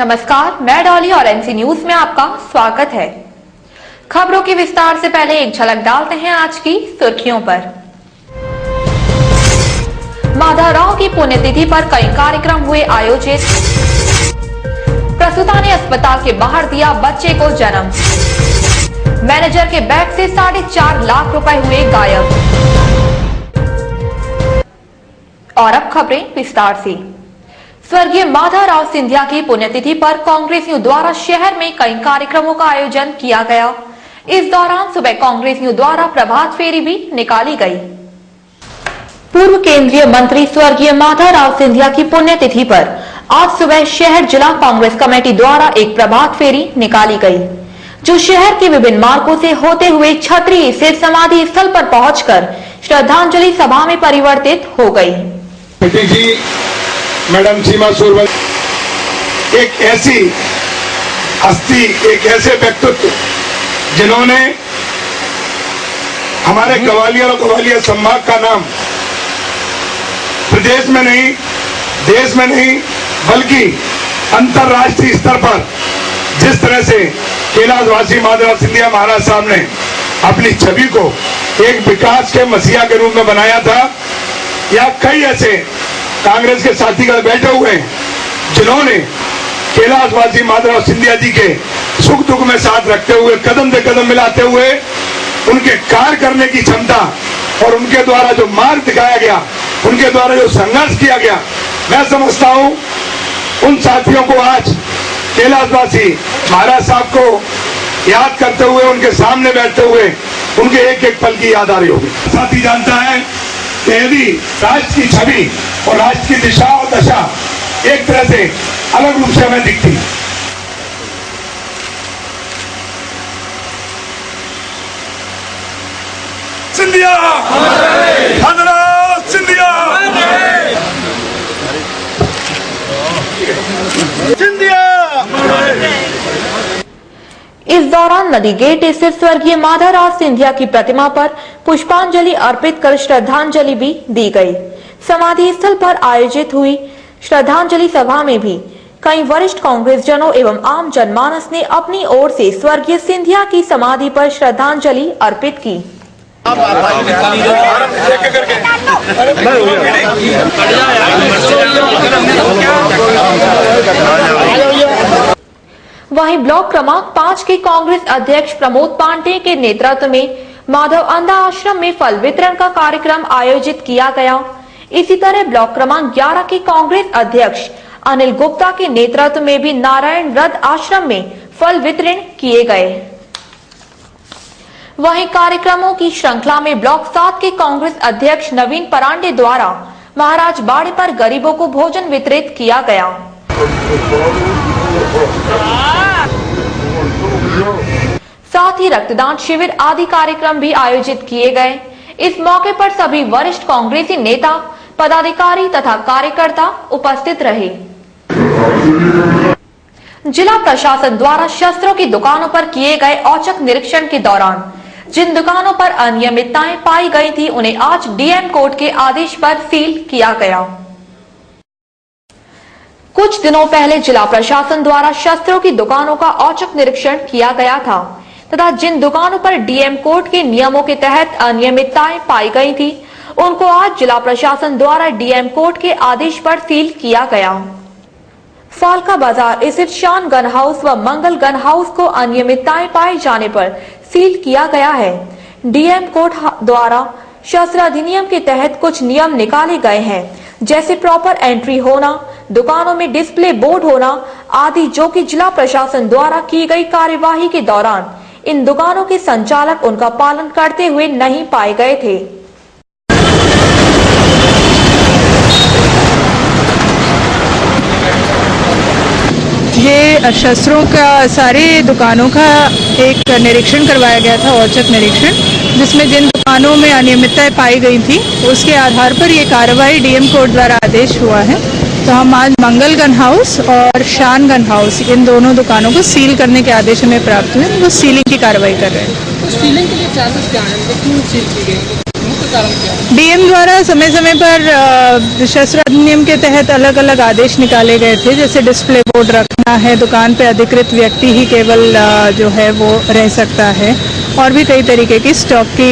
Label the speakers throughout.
Speaker 1: नमस्कार, मैं डॉली और एनसी न्यूज में आपका स्वागत है। खबरों के विस्तार से पहले एक झलक डालते हैं आज की सुर्खियों पर। माधवराव की पुण्यतिथि पर कई कार्यक्रम हुए आयोजित। प्रसूता ने अस्पताल के बाहर दिया बच्चे को जन्म। मैनेजर के बैग से 4.5 लाख रुपए हुए गायब। और अब खबरें विस्तार से। स्वर्गीय माधवराव सिंधिया की पुण्यतिथि पर कांग्रेसियों द्वारा शहर में कई कार्यक्रमों का आयोजन किया गया। इस दौरान सुबह कांग्रेसियों द्वारा प्रभात फेरी भी निकाली गई। पूर्व केंद्रीय मंत्री स्वर्गीय माधवराव सिंधिया की पुण्यतिथि पर आज सुबह शहर जिला कांग्रेस कमेटी द्वारा एक प्रभात फेरी निकाली गई, जो शहर के विभिन्न मार्गों से होते हुए छतरी स्थित समाधि स्थल पर पहुंचकर श्रद्धांजलि सभा में परिवर्तित हो गई।
Speaker 2: मैडम सीमा सूरवंशी एक ऐसी हस्ती, एक ऐसे व्यक्तित्व जिन्होंने हमारे ग्वालियर और ग्वालियर संभाग का नाम प्रदेश में नहीं, देश में नहीं, बल्कि अंतर्राष्ट्रीय स्तर पर जिस तरह से कैलाशवासी माधवराव सिंधिया महाराज साहब ने अपनी छवि को एक विकास के मसीहा के रूप में बनाया था, या कई ऐसे कांग्रेस के साथीगण बैठे हुए हैं जिन्होंने कैलाशवासी माधवराव सिंधिया जी के सुख दुख में साथ रखते हुए, कदम से कदम मिलाते हुए उनके कार्य करने की क्षमता और उनके द्वारा जो मार्ग दिखाया गया, उनके द्वारा जो संघर्ष किया गया, मैं समझता हूं उन साथियों को आज कैलाशवासी महाराज साहब को याद करते हुए, उनके सामने बैठते हुए उनके एक एक पल की याद आ रही होगी। साथी जानता है कि यदि राष्ट्र की छवि और राष्ट्र की दिशा और दशा एक तरह से अलग रूप से हमें दिखती, सिंधिया माधवराव सिंधिया सिंधिया।
Speaker 1: इस दौरान नदी गेट स्थित स्वर्गीय माधवराव सिंधिया की प्रतिमा पर पुष्पांजलि अर्पित कर श्रद्धांजलि भी दी गई। समाधि स्थल पर आयोजित हुई श्रद्धांजलि सभा में भी कई वरिष्ठ कांग्रेस जनों एवं आम जनमानस ने अपनी ओर से स्वर्गीय सिंधिया की समाधि पर श्रद्धांजलि अर्पित की। वहीं ब्लॉक क्रमांक 5 के कांग्रेस अध्यक्ष प्रमोद पांडे के नेतृत्व में माधव अंधा आश्रम में फल वितरण का कार्यक्रम आयोजित किया गया। इसी तरह ब्लॉक क्रमांक 11 के कांग्रेस अध्यक्ष अनिल गुप्ता के नेतृत्व में भी नारायण वृद्ध आश्रम में फल वितरण किए गए। वहीं कार्यक्रमों की श्रृंखला में ब्लॉक 7 के कांग्रेस अध्यक्ष नवीन परांडे द्वारा महाराज बाड़े पर गरीबों को भोजन वितरित किया गया। साथ ही रक्तदान शिविर आदि कार्यक्रम भी आयोजित किए गए। इस मौके पर सभी वरिष्ठ कांग्रेसी नेता, पदाधिकारी तथा कार्यकर्ता उपस्थित रहे। जिला प्रशासन द्वारा शस्त्रों की दुकानों पर किए गए औचक निरीक्षण के दौरान जिन दुकानों पर अनियमितताएं पाई गई थी, उन्हें आज डीएम कोर्ट के आदेश पर सील किया गया। कुछ दिनों पहले जिला प्रशासन द्वारा शस्त्रों की दुकानों का औचक निरीक्षण किया गया था तथा जिन दुकानों पर डीएम कोर्ट के नियमों के तहत अनियमितताएं पाई गई थी, उनको आज जिला प्रशासन द्वारा डीएम कोर्ट के आदेश पर सील किया गया। फालका बाजार स्थित शान गन हाउस व मंगल गन हाउस को अनियमितताएं पाए जाने पर सील किया गया है। डीएम कोर्ट द्वारा शस्त्र अधिनियम के तहत कुछ नियम निकाले गए हैं, जैसे प्रॉपर एंट्री होना, दुकानों में डिस्प्ले बोर्ड होना आदि, जो कि जिला प्रशासन द्वारा की गई कार्यवाही के दौरान इन दुकानों के संचालक उनका पालन करते हुए नहीं पाए गए थे।
Speaker 3: ये शस्त्रों का सारे दुकानों का एक निरीक्षण करवाया गया था, औचक निरीक्षण, जिसमें जिन दुकानों में अनियमितताएं पाई गई थी उसके आधार पर ये कार्रवाई डीएम कोर्ट द्वारा आदेश हुआ है। तो हम आज मंगल गन हाउस और शान गन हाउस इन दोनों दुकानों को सील करने के आदेश हमें प्राप्त हुए, वो सीलिंग की कार्रवाई कर रहे हैं।
Speaker 4: सीलिंग के लिए चार्जेस क्या हैं, क्यों सील की गई? कारण क्या है?
Speaker 3: डीएम द्वारा समय समय पर शस्त्र अधिनियम के तहत अलग अलग आदेश निकाले गए थे, जैसे डिस्प्ले बोर्ड रखना है, दुकान पे अधिकृत व्यक्ति ही केवल जो है वो रह सकता है, और भी कई तरीके की स्टॉक की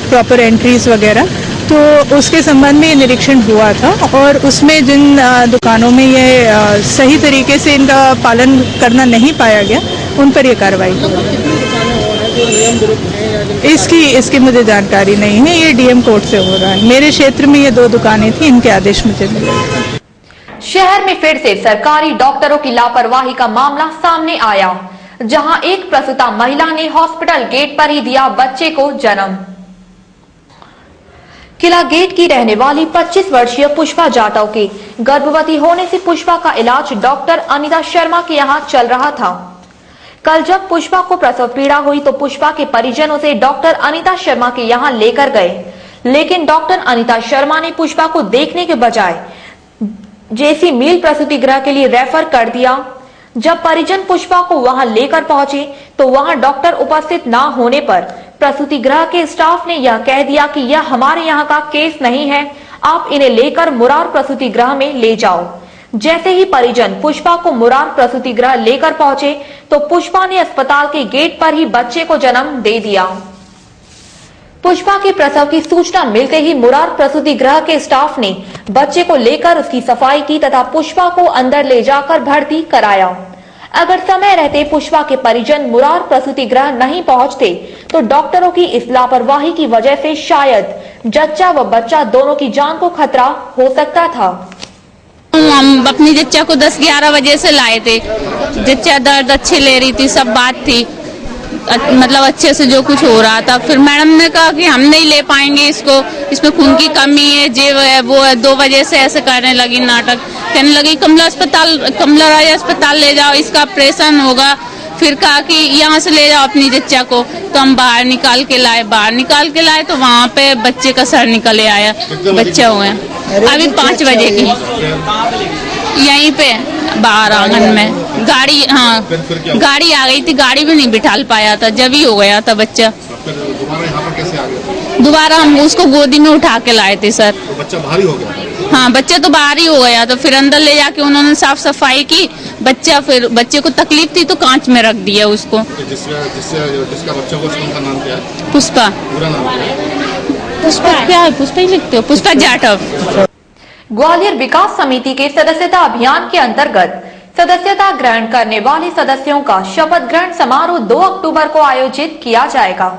Speaker 3: प्रॉपर एंट्रीज वगैरह। तो उसके संबंध में ये निरीक्षण हुआ था और उसमें जिन दुकानों में ये सही तरीके से इनका पालन करना नहीं पाया गया, उन पर ये कार्रवाई हुई।
Speaker 4: कितनी दुकानें हो रहा है जो नियम विरुद्ध है या जिनके
Speaker 3: इसकी मुझे जानकारी नहीं है, ये डीएम कोर्ट से हो रहा है। मेरे क्षेत्र में ये 2 दुकानें थी, इनके आदेश मुझे मिले।
Speaker 1: शहर में फिर से सरकारी डॉक्टरों की लापरवाही का मामला सामने आया, जहां एक प्रसूता महिला ने हॉस्पिटल गेट पर ही दिया बच्चे को जन्म। किला गेट की रहने वाली 25 वर्षीय पुष्पा जाटव के गर्भवती होने से पुष्पा का इलाज डॉक्टर अनीता शर्मा के यहां चल रहा था। कल जब पुष्पा को प्रसव पीड़ा हुई तो पुष्पा के परिजन उसे डॉक्टर अनीता शर्मा के यहां लेकर गए, लेकिन डॉक्टर अनीता शर्मा ने पुष्पा को देखने के बजाय जेसी मील प्रसूति गृह के लिए रेफर कर दिया। जब परिजन पुष्पा को वहां लेकर पहुंचे तो वहां डॉक्टर उपस्थित न होने पर प्रसूति गृह के स्टाफ ने यह कह दिया कि यह हमारे यहां का केस नहीं है, आप इन्हें लेकर मुरार प्रसूति गृह में ले जाओ। जैसे ही परिजन पुष्पा को मुरार प्रसूति गृह लेकर पहुंचे तो पुष्पा ने अस्पताल के गेट पर ही बच्चे को जन्म दे दिया। पुष्पा के प्रसव की सूचना मिलते ही मुरार प्रसूति गृह के स्टाफ ने बच्चे को लेकर उसकी सफाई की तथा पुष्पा को अंदर ले जाकर भर्ती कराया। अगर समय रहते पुष्पा के परिजन मुरार प्रसूति गृह नहीं पहुंचते तो डॉक्टरों की इस लापरवाही की वजह से शायद जच्चा व बच्चा दोनों की जान को खतरा हो सकता था।
Speaker 5: हम अपनी जच्चा को 10-11 बजे से लाए थे। जच्चा दर्द अच्छे ले रही थी, सब बात थी, मतलब अच्छे से जो कुछ हो रहा था। फिर मैडम ने कहा कि हम नहीं ले पाएंगे इसको, इसमें खून की कमी है, जे है वो है। 2 बजे से ऐसे करने लगी नाटक, कहने लगी कमला राय अस्पताल ले जाओ, इसका ऑपरेशन होगा। फिर कहा कि यहाँ से ले जाओ अपनी जच्चा को, तो हम बाहर निकाल के लाए तो वहाँ पे बच्चे का सर निकले आया, बच्चा हुआ अभी 5 बजे की, यहीं पे बाहर आंगन में गाड़ी, हाँ गाड़ी आ गई थी, गाड़ी भी नहीं बिठा पाया था, जब ही हो गया था बच्चा। दोबारा हम उसको गोदी में उठा के लाए थे सर।
Speaker 6: तो बच्चा बाहर ही हो गया?
Speaker 5: हाँ बच्चा तो बाहर ही हो गया, तो फिर अंदर ले जाके उन्होंने साफ सफाई की। फिर बच्चे को तकलीफ थी तो कांच में रख दिया उसको।
Speaker 6: जिसका बच्चा को उनका नाम क्या है?
Speaker 5: पुष्पा।
Speaker 6: पूरा नाम क्या है?
Speaker 5: पुष्पा क्या है? पुष्पा ही लिखते हो? पुष्पा जाटव।
Speaker 1: ग्वालियर विकास समिति के सदस्यता अभियान के अंतर्गत सदस्यता ग्रहण करने वाले सदस्यों का शपथ ग्रहण समारोह 2 अक्टूबर को आयोजित किया जाएगा।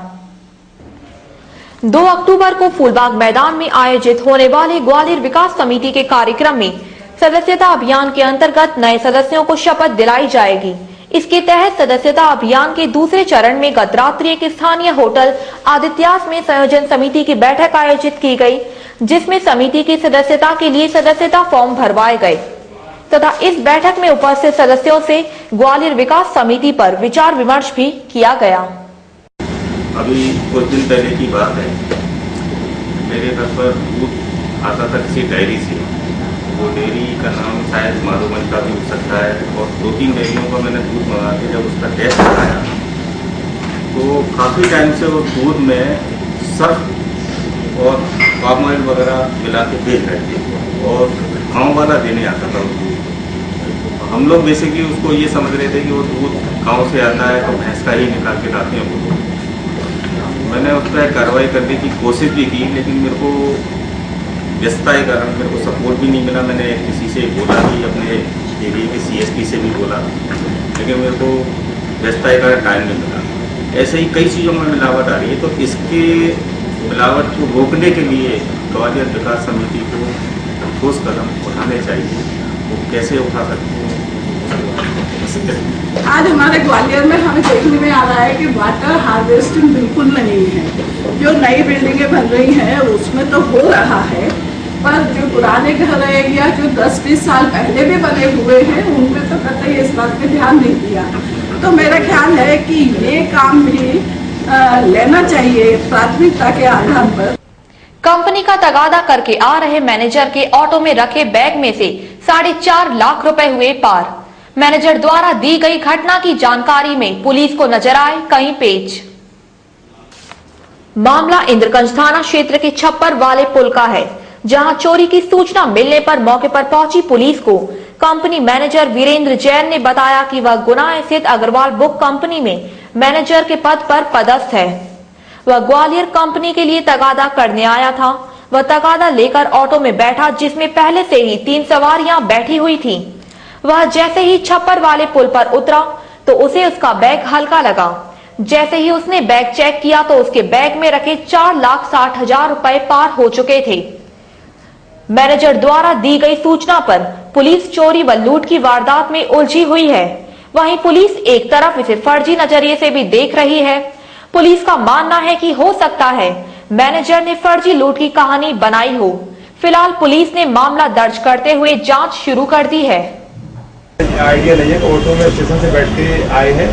Speaker 1: 2 अक्टूबर को फूलबाग मैदान में आयोजित होने वाले ग्वालियर विकास समिति के कार्यक्रम में सदस्यता अभियान के अंतर्गत नए सदस्यों को शपथ दिलाई जाएगी। इसके तहत सदस्यता अभियान के दूसरे चरण में गत रात्रि एक स्थानीय होटल आदित्यास में संयोजन समिति की बैठक आयोजित की गई, जिसमें समिति की सदस्यता के लिए सदस्यता फॉर्म भरवाए गए तथा इस बैठक में उपस्थित सदस्यों से ग्वालियर विकास समिति पर विचार विमर्श भी किया गया।
Speaker 7: अभी कुछ दिन पहले की बात है, मेरे घर पर दूध आता था किसी डेयरी से। वो डेयरी का नाम शायद माधोमन का भी हो सकता है, और 2-3 डेयरियों का मैंने दूध मंगा के जब उसका टेस्ट कराया तो काफ़ी टाइम से वो दूध में सर्फ और पाम ऑयल वगैरह मिला के बेच रहे थे, और गाँव वाला देने आता था वो दूध। हम लोग बेसिकली उसको ये समझ रहे थे कि वो दूध गाँव से आता है तो भैंस का ही निकाल के लाते हैं वो दूध। मैंने उस पर कार्रवाई करने की कोशिश भी की, लेकिन मेरे को व्यस्तता के कारण मेरे को सपोर्ट भी नहीं मिला। मैंने किसी से बोला भी, अपने एरिया के CSP से भी बोला, लेकिन मेरे को व्यस्तता के कारण टाइम नहीं मिला। ऐसे ही कई चीज़ों में मिलावट आ रही है, तो इसके मिलावट को रोकने के लिए ग्वालियर विकास समिति को ठोस कदम उठाने चाहिए। वो कैसे उठा सकते हैं?
Speaker 8: आज हमारे ग्वालियर में हमें देखने में आ रहा है कि वाटर हार्वेस्टिंग बिल्कुल नहीं है। जो नई बिल्डिंगें बन रही हैं उसमें तो हो रहा है, पर जो पुराने घर है या जो 10-20 साल पहले भी बने हुए हैं उनमें तो कतई इस बात पे ध्यान नहीं दिया। तो मेरा ख्याल है कि ये काम भी लेना चाहिए प्राथमिकता के आधार पर।
Speaker 1: कंपनी का तगादा करके आ रहे मैनेजर के ऑटो में रखे बैग में से 4.5 लाख रुपए हुए पार। मैनेजर द्वारा दी गई घटना की जानकारी में पुलिस को नजर आए कई पेच। मामला इंद्रगंज थाना क्षेत्र के छप्पर वाले पुल का है, जहां चोरी की सूचना मिलने पर मौके पर पहुंची पुलिस को कंपनी मैनेजर वीरेंद्र जैन ने बताया कि वह गुना स्थित अग्रवाल बुक कंपनी में मैनेजर के पद पर पदस्थ है। वह ग्वालियर कंपनी के लिए तगादा करने आया था। वह तगादा लेकर ऑटो में बैठा, जिसमें पहले से ही 3 सवारियां बैठी हुई थीं। वह जैसे ही छप्पर वाले पुल पर उतरा तो उसे उसका बैग हल्का लगा। जैसे ही उसने बैग चेक किया तो उसके बैग में रखे 4,60,000 रुपए पार हो चुके थे। मैनेजर द्वारा दी गई सूचना पर पुलिस चोरी व लूट की वारदात में उलझी हुई है। वहीं पुलिस एक तरफ इसे फर्जी नजरिए से भी देख रही है। पुलिस का मानना है कि हो सकता है मैनेजर ने फर्जी लूट की कहानी बनाई हो। फिलहाल पुलिस ने मामला दर्ज करते हुए जांच शुरू कर दी है।
Speaker 9: आइडिया नहीं है कि ऑटो में स्टेशन से बैठ के आए हैं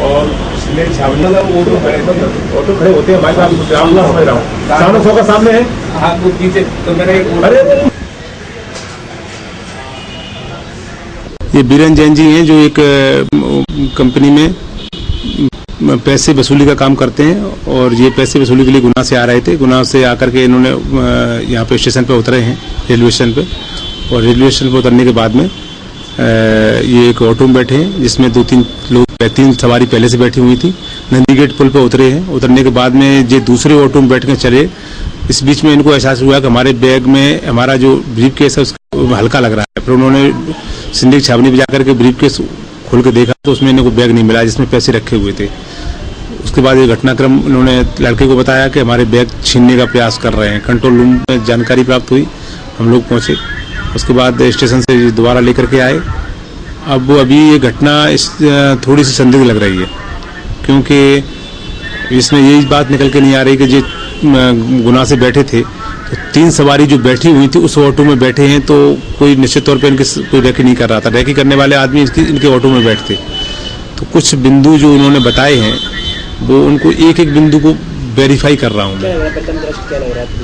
Speaker 9: और ऑटो खड़े होते हैं भाई साहब, समझ रहा हूँ सामने सौ का सामने है। हाँ नीचे तो मैंने अरे
Speaker 10: ये बीरन जैन जी हैं जो एक कंपनी में पैसे वसूली का काम करते हैं और ये पैसे वसूली के लिए गुना से आ रहे थे। गुना से आकर के इन्होंने यहाँ पे स्टेशन पे उतरे हैं, रेलवे स्टेशन पे, और रेलवे स्टेशन पे उतरने के बाद में ये एक ऑटो में बैठे हैं जिसमें 2-3 लोग 3 सवारी पहले से बैठी हुई थी। नंदी गेट पुल पे उतरे हैं। उतरने के बाद में ये दूसरे ऑटो में बैठ कर चले। इस बीच में इनको एहसास हुआ कि हमारे बैग में हमारा जो ब्रीफ केस है उसका हल्का लग रहा है। फिर उन्होंने सिंधिक छावनी पे जाकर के ब्रीफ केस खोल के देखा तो उसमें इनको बैग नहीं मिला जिसमें पैसे रखे हुए थे। उसके बाद ये घटनाक्रम उन्होंने लड़के को बताया कि हमारे बैग छीनने का प्रयास कर रहे हैं। कंट्रोल रूम में जानकारी प्राप्त हुई, हम लोग पहुंचे। उसके बाद स्टेशन से दोबारा लेकर के आए। अब अभी ये घटना थोड़ी सी संदिग्ध लग रही है, क्योंकि इसमें यही बात निकल के नहीं आ रही कि जो गुना से बैठे थे तो 3 सवारी जो बैठी हुई थी उस ऑटो में बैठे हैं, तो कोई निश्चित तौर पे इनकी कोई रैकी नहीं कर रहा था। रैकी करने वाले आदमी इनके ऑटो में बैठते। तो कुछ बिंदु जो उन्होंने बताए हैं वो उनको एक बिंदु को वेरीफाई कर रहा हूँ मैं।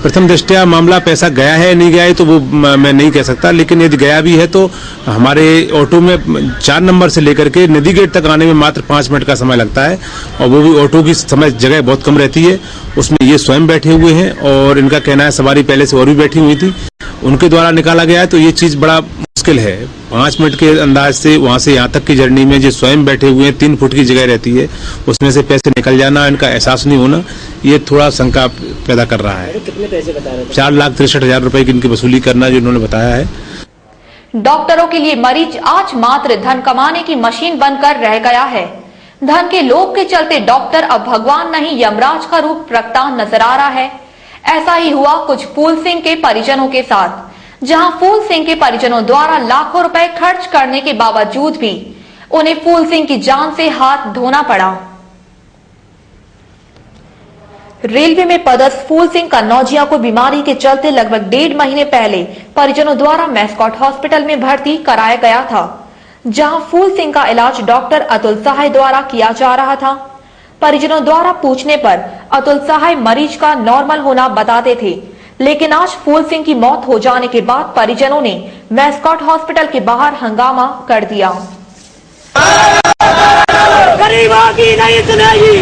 Speaker 10: प्रथम दृष्टया मामला पैसा गया है नहीं गया है तो वो मैं नहीं कह सकता, लेकिन यदि गया भी है तो हमारे ऑटो में 4 नंबर से लेकर के नदी गेट तक आने में मात्र 5 मिनट का समय लगता है, और वो भी ऑटो की समय जगह बहुत कम रहती है। उसमें ये स्वयं बैठे हुए हैं और इनका कहना है सवारी पहले से और भी बैठी हुई थी, उनके द्वारा निकाला गया है। तो ये चीज बड़ा मुश्किल है। 5 मिनट के अंदाज से वहां से यहाँ तक की जर्नी में जो स्वयं बैठे हुए हैं 3 फुट की जगह रहती है, उसमें से पैसे निकल जाना, इनका एहसास नहीं होना, ये थोड़ा शंका पैदा कर रहा है।
Speaker 4: कितने पैसे बता रहे थे?
Speaker 10: 4,63,000 रुपए की इनकी वसूली करना जो इन्होंने बताया है।
Speaker 1: डॉक्टरों के लिए मरीज आज मात्र धन कमाने की मशीन बनकर रह गया है। धन के लोभ के चलते डॉक्टर अब भगवान नहीं यमराज का रूप रखता नजर आ रहा है। ऐसा ही हुआ कुछ फूल सिंह के परिजनों के साथ, जहां फूल सिंह के परिजनों द्वारा लाखों रुपए खर्च करने के बावजूद भी उन्हें फूल सिंह की जान से हाथ धोना पड़ा। रेलवे में पदस्थ फूल सिंह कन्नौजिया को बीमारी के चलते लगभग 1.5 महीने पहले परिजनों द्वारा मैस्कॉट हॉस्पिटल में भर्ती कराया गया था, जहां फूल सिंह का इलाज डॉक्टर अतुल सहाय द्वारा किया जा रहा था। परिजनों द्वारा पूछने पर अतुल सहाय मरीज का नॉर्मल होना बताते थे, लेकिन आज फूल सिंह की मौत हो जाने के बाद परिजनों ने मैस्कॉट हॉस्पिटल के बाहर हंगामा कर दिया।
Speaker 4: गरीबों की नहीं सुनेगी।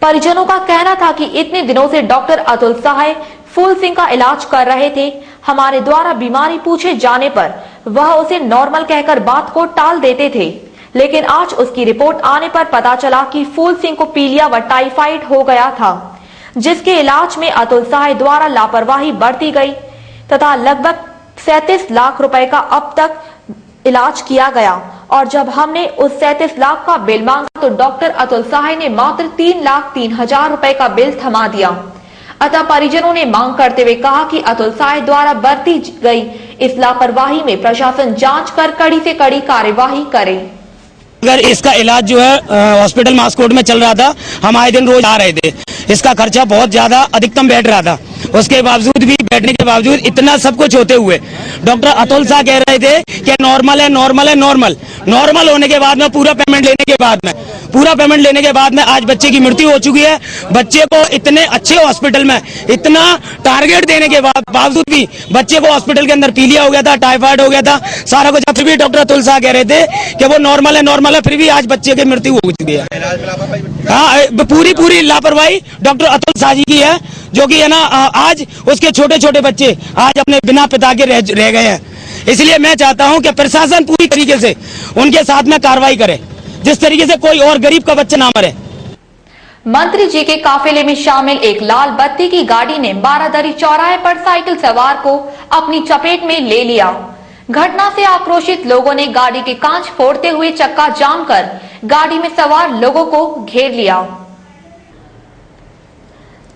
Speaker 1: परिजनों का कहना था कि इतने दिनों से डॉक्टर अतुल सहाय फूल सिंह का इलाज कर रहे थे। हमारे द्वारा बीमारी पूछे जाने पर वह उसे नॉर्मल कहकर बात को टाल देते थे, लेकिन आज उसकी रिपोर्ट आने पर पता चला कि फूल सिंह को पीलिया व टाइफाइड हो गया था, जिसके इलाज में अतुल सहाय द्वारा लापरवाही बरती गई तथा लगभग 37 लाख रुपए का अब तक इलाज किया गया। और जब हमने उस 37 लाख का बिल मांगा तो डॉक्टर अतुल सहाय ने मात्र 3,03,000 रुपए का बिल थमा दिया। अतः परिजनों ने मांग करते हुए कहा कि अतुल सहाय द्वारा बरती गई इस लापरवाही में प्रशासन जांच कर कड़ी से कड़ी कार्यवाही करे।
Speaker 11: अगर इसका इलाज जो है हॉस्पिटल मास्कोट में चल रहा था, हम आए दिन रोज आ रहे थे, इसका खर्चा बहुत ज्यादा अधिकतम बैठ रहा था। उसके बावजूद भी, बैठने के बावजूद इतना सब कुछ होते हुए डॉक्टर अतुल शाह कह रहे थे कि नॉर्मल है, नॉर्मल है, नॉर्मल। नॉर्मल होने के बाद में, पूरा पेमेंट लेने के बाद में आज बच्चे की मृत्यु हो चुकी है। बच्चे को इतने अच्छे हॉस्पिटल में इतना टारगेट देने के बावजूद भी बच्चे को हॉस्पिटल के अंदर पीलिया हो गया था, टाइफाइड हो गया था, सारा कुछ। फिर भी डॉक्टर अतुल शाह कह रहे थे कि वो नॉर्मल है, फिर भी आज बच्चे की मृत्यु हो चुकी है। हाँ, पूरी लापरवाही डॉक्टर अतुल शाह जी की है, जो कि है ना, आज उसके छोटे छोटे बच्चे आज अपने बिना पिता के रह गए हैं। इसलिए मैं चाहता हूं कि प्रशासन पूरी तरीके से उनके साथ में कार्रवाई करे, जिस तरीके से कोई और गरीब का बच्चा ना मरे।
Speaker 1: मंत्री जी के काफिले में शामिल एक लाल बत्ती की गाड़ी ने बारादरी चौराहे पर साइकिल सवार को अपनी चपेट में ले लिया। घटना से आक्रोशित लोगों ने गाड़ी के कांच फोड़ते हुए चक्का जाम कर गाड़ी में सवार लोगों को घेर लिया।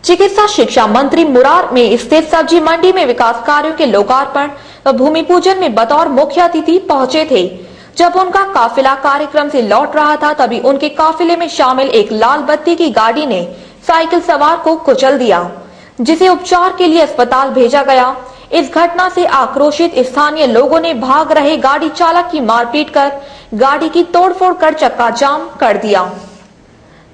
Speaker 1: चिकित्सा शिक्षा मंत्री मुरार में स्थित सब्जी मंडी में विकास कार्यों के लोकार्पण व भूमि पूजन में बतौर मुख्य अतिथि पहुंचे थे। जब उनका काफिला कार्यक्रम से लौट रहा था, तभी उनके काफिले में शामिल एक लाल बत्ती की गाड़ी ने साइकिल सवार को कुचल दिया, जिसे उपचार के लिए अस्पताल भेजा गया। इस घटना से आक्रोशित स्थानीय लोगों ने भाग रहे गाड़ी चालक की मारपीट कर गाड़ी की तोड़फोड़ कर चक्का जाम कर दिया।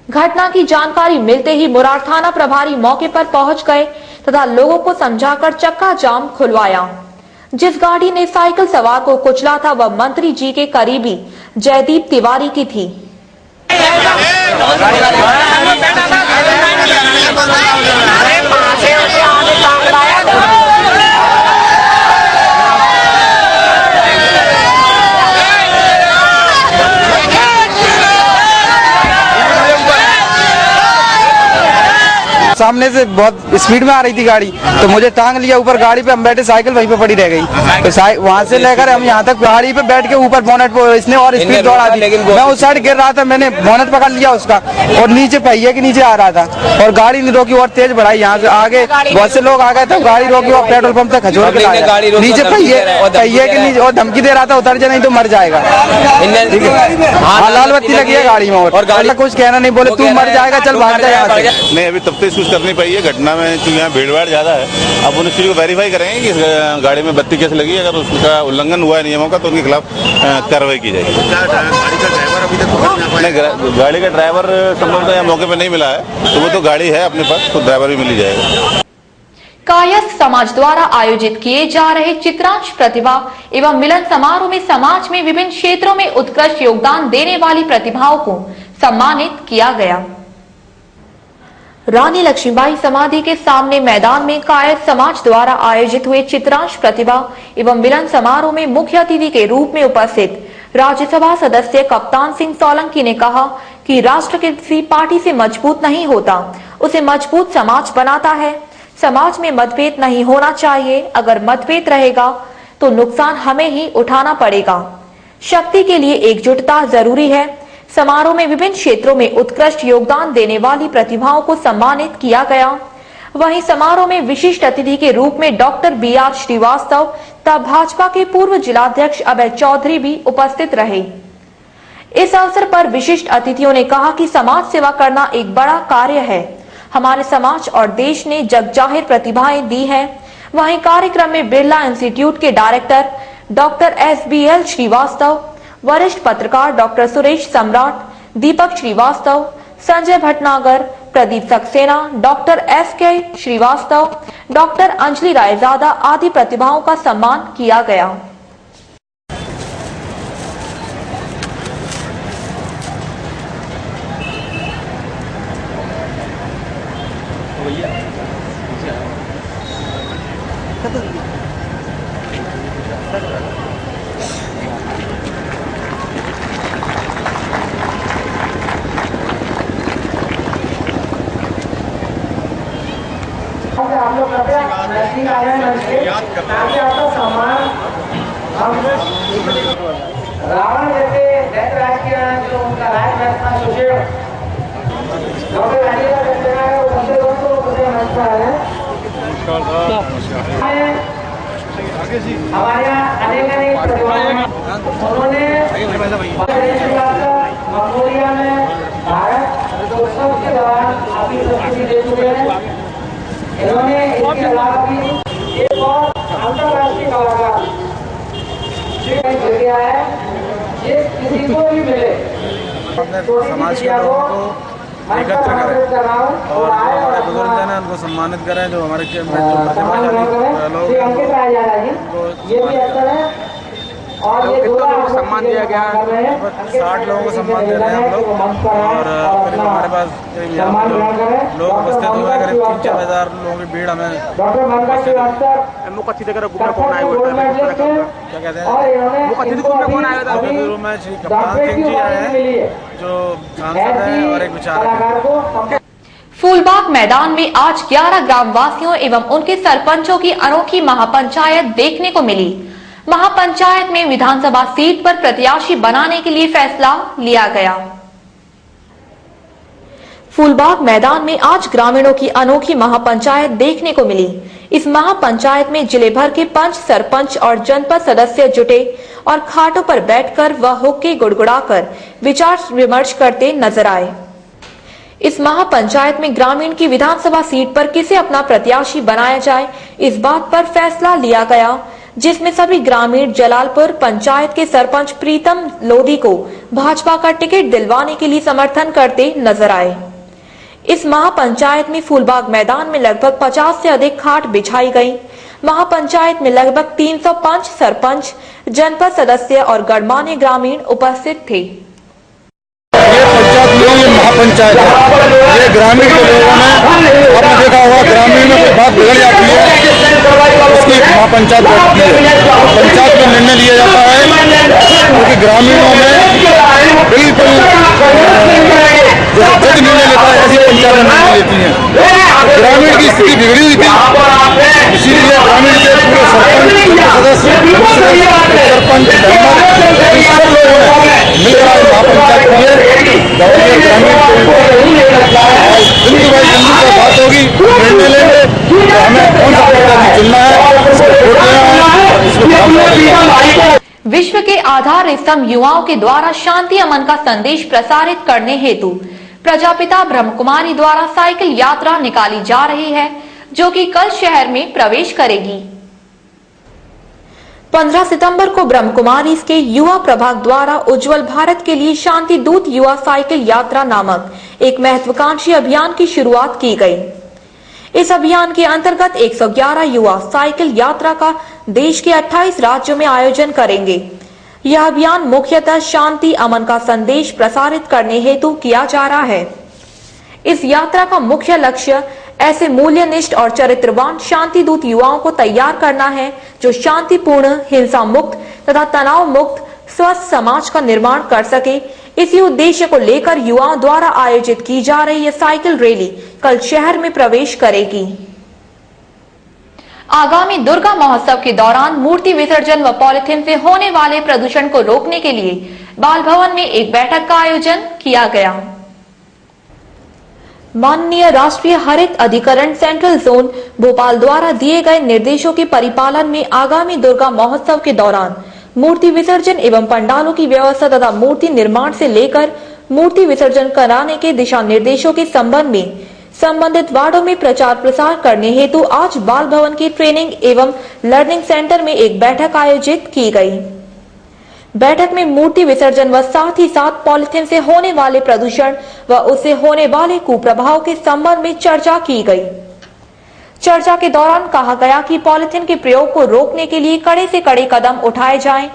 Speaker 1: घटना की जानकारी मिलते ही मुरार थाना प्रभारी मौके पर पहुंच गए तथा लोगों को समझाकर चक्का जाम खुलवाया। जिस गाड़ी ने साइकिल सवार को कुचला था वह मंत्री जी के करीबी जयदीप तिवारी की थी।
Speaker 12: सामने से बहुत स्पीड में आ रही थी गाड़ी, तो मुझे टांग लिया ऊपर गाड़ी पे। हम बैठे, साइकिल वहीं पे पड़ी रह गई। तो वहां से लेकर हम यहाँ तक गाड़ी पे बैठ के ऊपर बोनेट पे इसने और स्पीड दौड़ा दी। मैं उस साइड गिर रहा था, मैंने बोनेट पकड़ लिया उसका और नीचे पहिए के नीचे आ रहा था और गाड़ी नहीं रोकी और तेज बढ़ाई। यहाँ से आगे बहुत से लोग आ गए थे, गाड़ी रोकी और पेट्रोल पंप तक खजोर के लाया। नीचे पहिए के नीचे और धमकी दे रहा था, उतर जा नहीं तो मर जाएगा। हाँ, लाल बत्ती लगी है गाड़ी में और गाड़ी कुछ कहना नहीं, बोले तू मर जाएगा, चल भाग जा यहाँ से।
Speaker 13: नहीं, अभी तब कुछ करनी पाई है घटना में, क्योंकि यहाँ भीड़ भाड़ ज्यादा है। अब उन चीज को वेरीफाई करेंगे कि इस गाड़ी में बत्ती कैसे लगी। अगर उसका उल्लंघन हुआ है नियमों का तो उनके खिलाफ कार्रवाई की जाएगी। गाड़ी का ड्राइवर अभी तक गाड़ी का ड्राइवर संभवतः यहाँ मौके पर नहीं मिला है, तो वो तो गाड़ी है अपने पास, तो ड्राइवर भी मिल जाएगा।
Speaker 1: कायस्थ समाज द्वारा आयोजित किए जा रहे चित्रांश प्रतिभा एवं मिलन समारोह में समाज में विभिन्न क्षेत्रों में उत्कृष्ट योगदान देने वाली प्रतिभाओं को सम्मानित किया गया। रानी लक्ष्मीबाई समाधि के सामने मैदान में कायस्थ समाज द्वारा आयोजित हुए चित्रांश प्रतिभा एवं मिलन समारोह में मुख्य अतिथि के रूप में उपस्थित राज्यसभा सदस्य कप्तान सिंह सोलंकी ने कहा कि राष्ट्र किसी पार्टी से मजबूत नहीं होता, उसे मजबूत समाज बनाता है। समाज में मतभेद नहीं होना चाहिए, अगर मतभेद रहेगा तो नुकसान हमें ही उठाना पड़ेगा। शक्ति के लिए एकजुटता जरूरी है। समारोह में विभिन्न क्षेत्रों में उत्कृष्ट योगदान देने वाली प्रतिभाओं को सम्मानित किया गया। वहीं समारोह में विशिष्ट अतिथि के रूप में डॉक्टर BR श्रीवास्तव तथा भाजपा के पूर्व जिलाध्यक्ष अभय चौधरी भी उपस्थित रहे। इस अवसर पर विशिष्ट अतिथियों ने कहा कि समाज सेवा करना एक बड़ा कार्य है। हमारे समाज और देश ने जगजाहिर प्रतिभाएं दी हैं। वहीं कार्यक्रम में बिरला इंस्टीट्यूट के डायरेक्टर डॉक्टर SBL श्रीवास्तव, वरिष्ठ पत्रकार doctor Suresh Samrat, Deepak Srivastava, Sanjay Bhatnagar, Pradeep Saxena, doctor SK Srivastava, doctor Anjali Raizada आदि प्रतिभाओं का सम्मान किया गया।
Speaker 14: आप लोग कृपया नजदीक आ रहे हैं ताकि आपका सामान हम रावण जैसे दैत्य राज किया जो उनका राज व्यवस्था सुशेष डॉक्टर राजेंद्र चंद्रा है वो दूसरे दोस्तों को खुदे मंच पर आए हैं। हमारे यहाँ अनेक प्रतिभाएं उन्होंने मंगोलिया में भारत उत्सव के दौरान अपनी प्रस्तुति दे चुके
Speaker 12: समाज के लोगों को एकत्र करें और जो हमारे बुजुर्ग हैं उनको सम्मानित करें, जो हमारे जो प्रतिभाशाली लोग हैं उनको सम्मान दिया गया है। 60 लोगों को सम्मान दे रहे हैं हम लोग और करीब हमारे पास लोग उपस्थित हुए, करीब 3-4 हज़ार लोगों की भीड़ हमें मुख्य अतिथि के रूप में कौन आए हुए थे? क्या कहते हैं मुख्य अतिथि के रूप में कौन आया था? मुख्य अतिथि में श्री कप्तान सिंह जी आए हैं जो सांसद हैं और एक विचारक हैं।
Speaker 1: फूलबाग मैदान में आज 11 ग्रामवासियों एवं उनके सरपंचों की अनोखी महापंचायत देखने को मिली। महापंचायत में विधानसभा सीट पर प्रत्याशी बनाने के लिए फैसला लिया गया। फूलबाग मैदान में आज ग्रामीणों की अनोखी महापंचायत देखने को मिली। इस महापंचायत में जिले भर के पंच, सरपंच और जनपद सदस्य जुटे और खाटों पर बैठकर व हुक्के गुड़गुड़ाकर विचार विमर्श करते नजर आए। इस महापंचायत में ग्रामीण की विधानसभा सीट पर किसे अपना प्रत्याशी बनाया जाए, इस बात पर फैसला लिया गया, जिसमें सभी ग्रामीण जलालपुर पंचायत के सरपंच प्रीतम लोधी को भाजपा का टिकट दिलवाने के लिए समर्थन करते नजर आए। इस महापंचायत में फूलबाग मैदान में लगभग 50 से अधिक खाट बिछाई गई। महापंचायत में लगभग 305 सरपंच, जनपद सदस्य और गणमान्य ग्रामीण उपस्थित थे।
Speaker 15: ये महापंचायत है, ये ग्रामीण के लोगों ने आपने देखा होगा, ग्रामीण में कोई बात बिगड़ जाती है उसकी महापंचायत बैठती है। पंचायत में निर्णय लिया जाता है क्योंकि ग्रामीणों में बिल्कुल जज निर्णय लेता है ऐसी पंचायत निर्णय लेती है। ग्रामीण की स्थिति बिगड़ी हुई थी, इसीलिए ग्रामीण के पूरे सरपंच, सदस्य, सरपंच, सब लोगों ने मिलकर महापंचायत की है। हिंदू भाई हिंदू से बात होगी, निर्णय लेंगे तो हमें कौन सा प्रत्याशी चुनना है,
Speaker 1: विश्व के आधार स्तंभ युवाओं के द्वारा शांति अमन का संदेश प्रसारित करने हेतु प्रजापिता ब्रह्मकुमारी द्वारा साइकिल यात्रा निकाली जा रही है, जो कि कल शहर में प्रवेश करेगी। 15 सितंबर को ब्रह्मकुमारी के युवा प्रभाग द्वारा उज्जवल भारत के लिए शांति दूत युवा साइकिल यात्रा नामक एक महत्वाकांक्षी अभियान की शुरुआत की गई। इस अभियान के अंतर्गत 111 युवा साइकिल यात्रा का देश के 28 राज्यों में आयोजन करेंगे। यह अभियान मुख्यतः शांति अमन का संदेश प्रसारित करने हेतु किया जा रहा है। इस यात्रा का मुख्य लक्ष्य ऐसे मूल्यनिष्ठ और चरित्रवान शांति दूत युवाओं को तैयार करना है जो शांतिपूर्ण, हिंसा मुक्त तथा तनाव मुक्त स्वस्थ समाज का निर्माण कर सके। इसी उद्देश्य को लेकर युवाओं द्वारा आयोजित की जा रही यह साइकिल रैली कल शहर में प्रवेश करेगी। आगामी दुर्गा महोत्सव के दौरान मूर्ति विसर्जन व पॉलिथीन से होने वाले प्रदूषण को रोकने के लिए बाल भवन में एक बैठक का आयोजन किया गया। माननीय राष्ट्रीय हरित अधिकरण सेंट्रल जोन भोपाल द्वारा दिए गए निर्देशों के परिपालन में आगामी दुर्गा महोत्सव के दौरान मूर्ति विसर्जन एवं पंडालों की व्यवस्था तथा मूर्ति निर्माण से लेकर मूर्ति विसर्जन कराने के दिशा निर्देशों के संबंध में संबंधित वार्डों में प्रचार प्रसार करने हेतु आज बाल भवन के ट्रेनिंग एवं लर्निंग सेंटर में एक बैठक आयोजित की गई। बैठक में मूर्ति विसर्जन व साथ ही साथ पॉलिथीन से होने वाले प्रदूषण व उससे होने वाले कुप्रभाव के संबंध में चर्चा की गई। चर्चा के दौरान कहा गया कि पॉलिथीन के प्रयोग को रोकने के लिए कड़े से कड़े कदम उठाए जाएं।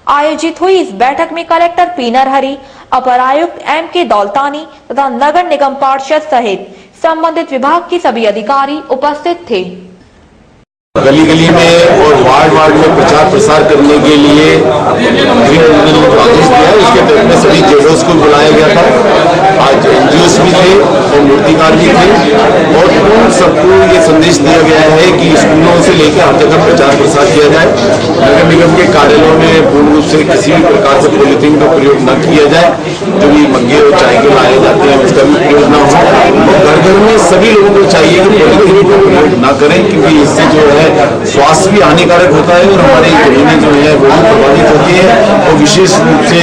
Speaker 1: आयोजित हुई इस बैठक में कलेक्टर पी नरहरि, अपर आयुक्त M.K. दौलतानी तथा नगर निगम पार्षद सहित संबंधित विभाग के सभी अधिकारी उपस्थित थे।
Speaker 16: गली गली में और वार्ड वार्ड में प्रचार प्रसार करने के लिए आदेश दिया है। उसके तहत में सभी जेडोस को बुलाया गया था। आज NGOs भी थे और मूर्तिकार भी थे और उन सबको ये संदेश दिया गया है कि स्कूलों से लेकर हर जगह प्रचार प्रसार किया जाए। नगर निगम के कार्यालयों में पूर्ण रूप से किसी भी प्रकार से पॉलिथीन का प्रयोग न किया जाए। जो भी मग्गे और चाय के लाए जाते हैं उसका भी प्रयोग न हो। घर घर में सभी लोगों को चाहिए कि पॉलिथीन का प्रयोग न करें, क्योंकि इससे जो है स्वास्थ्य भी हानिकारक होता है और हमारी जमीनें जो है वो भी प्रभावित होती है। और विशेष रूप से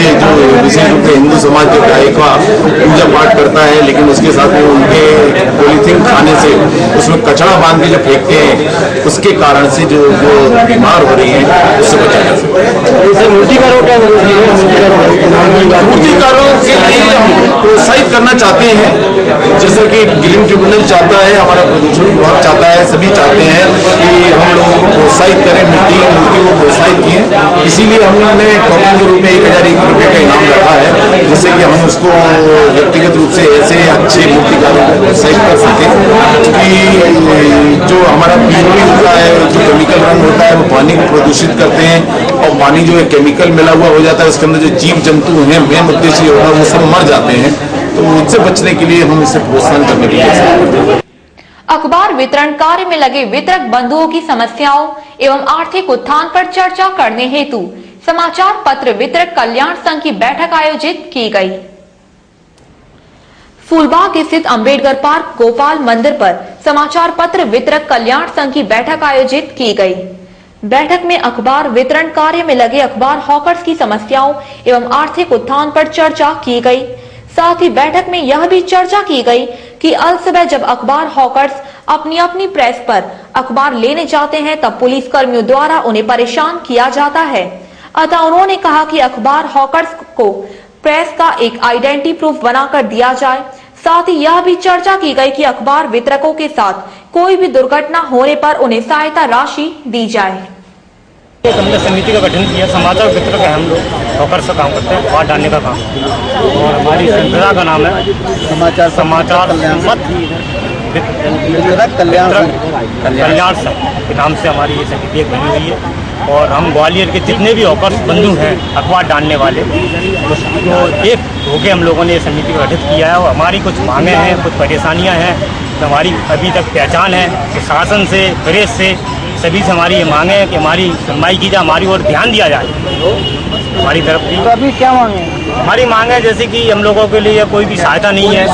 Speaker 16: हिंदू समाज जो गाय का पूजा पाठ करता है, लेकिन उसके साथ में उनके पॉलिथीन खाने से उसमें कचरा बांध के जो फेंकते हैं उसके कारण से जो बीमार हो रही है उससे बचा जा सकता है। पूर्तिकारों के लिए हम प्रोत्साहित करना चाहते हैं, जैसे कि ग्रीन ट्रिब्यूनल चाहता है, हमारा प्रदूषण विभाग चाहता है, सभी चाहते हैं कि हम लोगों को प्रोत्साहित करें, मिट्टी की मूर्ति को प्रोत्साहित किए। इसीलिए हमने टोकन के रूप में 1001 रुपये का इनाम रखा है, जिससे कि हम उसको व्यक्तिगत रूप से ऐसे अच्छे मूर्तिकारों को प्रोत्साहित कर सकें। क्योंकि जो हमारा पीओपी होता है, जो केमिकल रंग होता है, वो पानी को प्रदूषित करते हैं और पानी जो है केमिकल मिला हुआ हो जाता है, उसके अंदर जो जीव जंतु हैं, मेन उद्देश्य होता है, वो सब मर जाते हैं। तो उनसे बचने के लिए हम इसे प्रोत्साहन करने के लिए।
Speaker 1: अखबार वितरण कार्य में लगे वितरक बंधुओं की समस्याओं एवं आर्थिक उत्थान पर चर्चा करने हेतु समाचार पत्र वितरक कल्याण संघ की बैठक आयोजित की गई। फूलबाग स्थित अंबेडकर पार्क गोपाल मंदिर पर समाचार पत्र वितरक कल्याण संघ की बैठक आयोजित की गई। बैठक में अखबार वितरण कार्य में लगे अखबार हॉकर्स की समस्याओं एवं आर्थिक उत्थान पर चर्चा की गई। साथ ही बैठक में यह भी चर्चा की गई कि अलसुबह जब अखबार हॉकर्स अपनी अपनी प्रेस पर अखबार लेने जाते हैं तब पुलिस कर्मियों द्वारा उन्हें परेशान किया जाता है। अतः उन्होंने कहा कि अखबार हॉकर्स को प्रेस का एक आइडेंटिटी प्रूफ बनाकर दिया जाए। साथ ही यह भी चर्चा की गई कि अखबार वितरकों के साथ कोई भी दुर्घटना होने पर उन्हें सहायता राशि दी जाए।
Speaker 17: हमने समिति का गठन किया। समाचार वितरक है, हम लोग हॉकर्स का काम करते हैं, अखबार डालने का काम। और हमारी संस्था का नाम है समाचार कल्याण संघ के नाम से हमारी ये समिति एक बनी हुई है। और हम ग्वालियर के जितने भी हॉकर्स बंधु हैं अखबार डालने वाले, उसको एक होके हम लोगों ने ये समिति का गठित किया है। और हमारी कुछ मांगे हैं, कुछ परेशानियां हैं, तो हमारी अभी तक पहचान है कि शासन से, प्रेस से, सभी से हमारी ये मांगे है कि हमारी सुनवाई की जाए, हमारी ओर ध्यान दिया जाए हमारी तरफ की।
Speaker 12: तो अभी क्या मांगे?
Speaker 17: हमारी मांग है जैसे कि हम लोगों के लिए कोई भी सहायता नहीं है,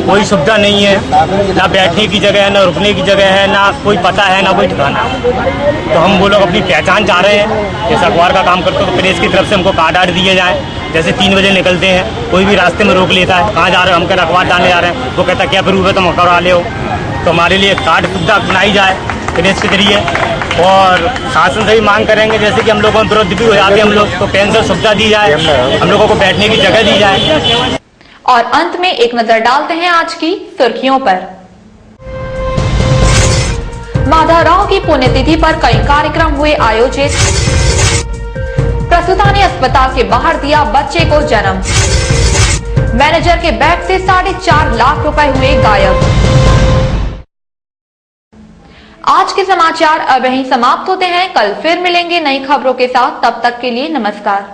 Speaker 17: कोई सुविधा नहीं है, ना बैठने की जगह है, ना रुकने की जगह है, ना कोई पता है, ना कोई ठिकाना। तो हम वो लोग अपनी पहचान चाह रहे हैं। जैसे अखबार का काम करते हो तो प्रेस की तरफ से हमको कार्ड आर्ट दिए जाएँ। जैसे 3 बजे निकलते हैं, कोई भी रास्ते में रोक लेता है, कहाँ जा रहे हो, हम कहते अखबार डालने जा रहे हैं, वो कहता क्या प्रूफ है तुम करवा ले हो। तो हमारे लिए कार्ड सुविधा बनाई जाए प्रेस के जरिए। और शासन से भी मांग करेंगे जैसे कि हम लोगों में विरोध भी हो जाते हैं, हम लोग तो पेंशन सुविधा दी जाए, हम लोगों को बैठने की जगह दी जाए।
Speaker 1: और अंत में एक नजर डालते हैं आज की सुर्खियों पर। माधवराव की पुण्यतिथि पर कई कार्यक्रम हुए आयोजित। प्रसूता ने अस्पताल के बाहर दिया बच्चे को जन्म। मैनेजर के बैग से 4.5 लाख रुपए हुए गायब। आज के समाचार अब यहीं समाप्त होते हैं। कल फिर मिलेंगे नई खबरों के साथ। तब तक के लिए नमस्कार।